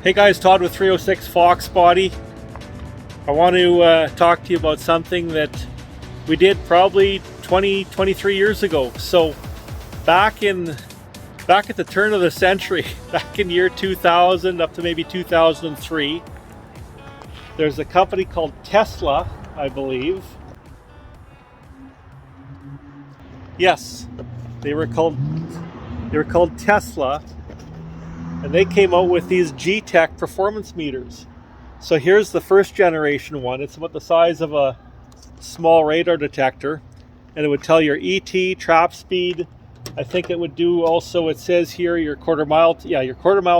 Hey guys, Todd with 306 Foxbody. I want to talk to you about something that we did probably 23 years ago. So back at the turn of the century, back in year 2000 up to maybe 2003, there's a company called Tesla, I believe. Yes, they were called Tesla. And they came out with these G-Tech performance meters. So here's the first generation one. It's about the size of a small radar detector. And it would tell your ET, trap speed. I think it would do also, it says here, your quarter mile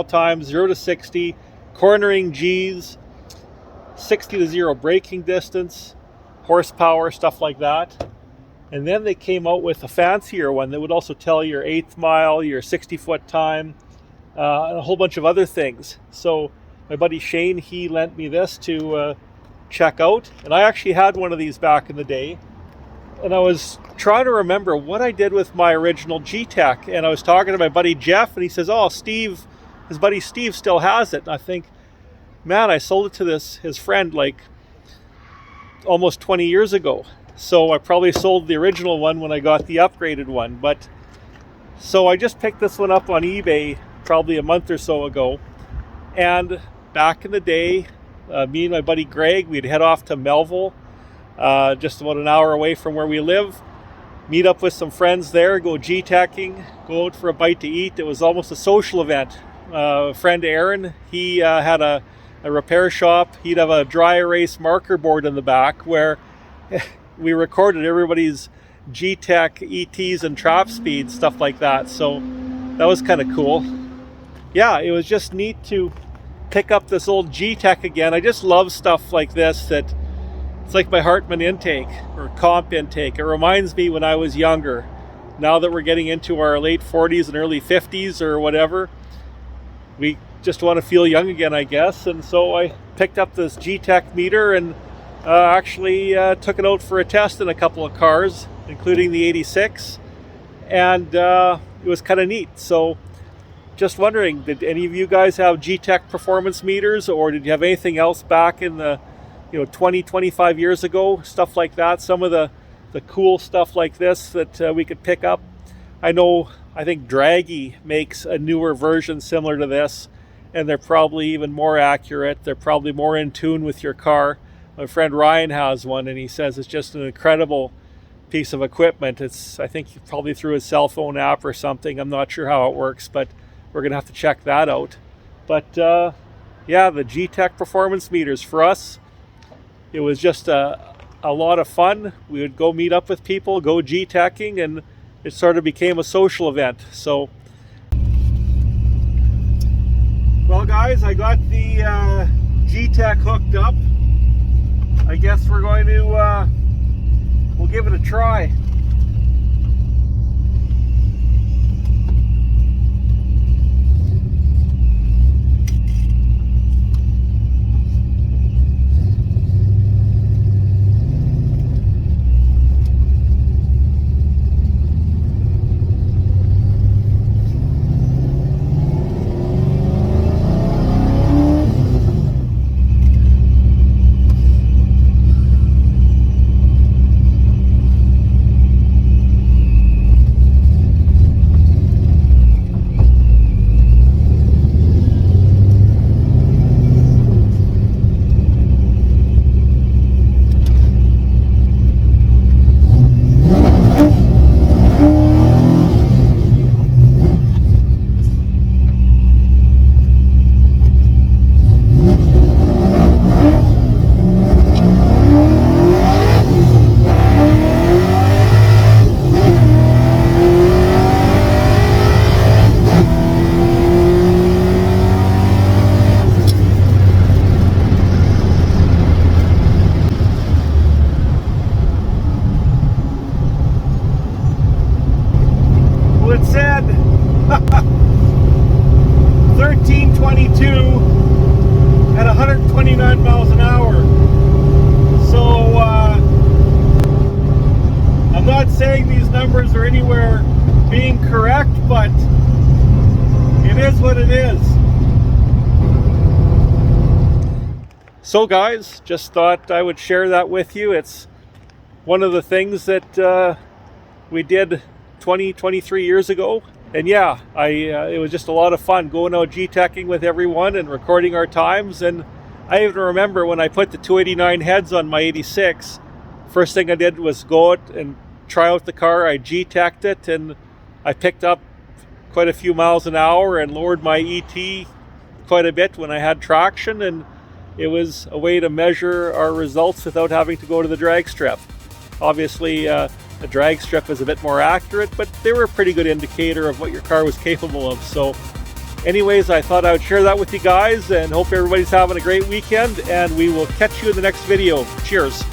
time, 0 to 60, cornering Gs, 60 to 0 braking distance, horsepower, stuff like that. And then they came out with a fancier one that would also tell your 1/8 mile, your 60-foot time, and a whole bunch of other things. So my buddy Shane, he lent me this to check out. And I actually had one of these back in the day. And I was trying to remember what I did with my original G-Tech. And I was talking to my buddy Jeff, and he says, oh, Steve, his buddy Steve still has it. And I think, man, I sold it to his friend like almost 20 years ago. So I probably sold the original one when I got the upgraded one. But so I just picked this one up on eBay probably a month or so ago. And back in the day, me and my buddy Greg, we'd head off to Melville, just about an hour away from where we live, meet up with some friends there, go G-Teching, go out for a bite to eat. It was almost a social event. Friend Aaron, he had a repair shop. He'd have a dry erase marker board in the back where we recorded everybody's G-Tech ETs and trap speed, stuff like that. So that was kind of cool. Yeah, it was just neat to pick up this old G-Tech again. I just love stuff like this, that it's like my Hartman intake or comp intake. It reminds me when I was younger. Now that we're getting into our late 40s and early 50s or whatever, we just want to feel young again, I guess. And so I picked up this G-Tech meter and actually took it out for a test in a couple of cars, including the 86. And it was kind of neat. So just wondering, did any of you guys have G-Tech performance meters, or did you have anything else back in the 20-25 years ago, stuff like that? Some of the cool stuff like this that we could pick up. I think Draghi makes a newer version similar to this, and they're probably even more accurate. They're probably more in tune with your car. My friend Ryan has one, and he says it's just an incredible piece of equipment. I think probably through his cell phone app or something. I'm not sure how it works, but we're going to have to check that out. But yeah, the G-Tech performance meters, for us, it was just a lot of fun. We would go meet up with people, go G-Teching, and it sort of became a social event. So, well guys, I got the G-Tech hooked up. I guess we're going to, we'll give it a try. It said 1322 at 129 miles an hour. So I'm not saying these numbers are anywhere being correct, but it is what it is. So guys, just thought I would share that with you. It's one of the things that we did 23 years ago. And yeah, it was just a lot of fun going out G-teching with everyone and recording our times. And I even remember when I put the 289 heads on my 86, first thing I did was go out and try out the car. I G-teched it and I picked up quite a few miles an hour and lowered my ET quite a bit when I had traction. And it was a way to measure our results without having to go to the drag strip. Obviously, the drag strip is a bit more accurate, but they were a pretty good indicator of what your car was capable of. So anyways, I thought I would share that with you guys and hope everybody's having a great weekend, and we will catch you in the next video. Cheers.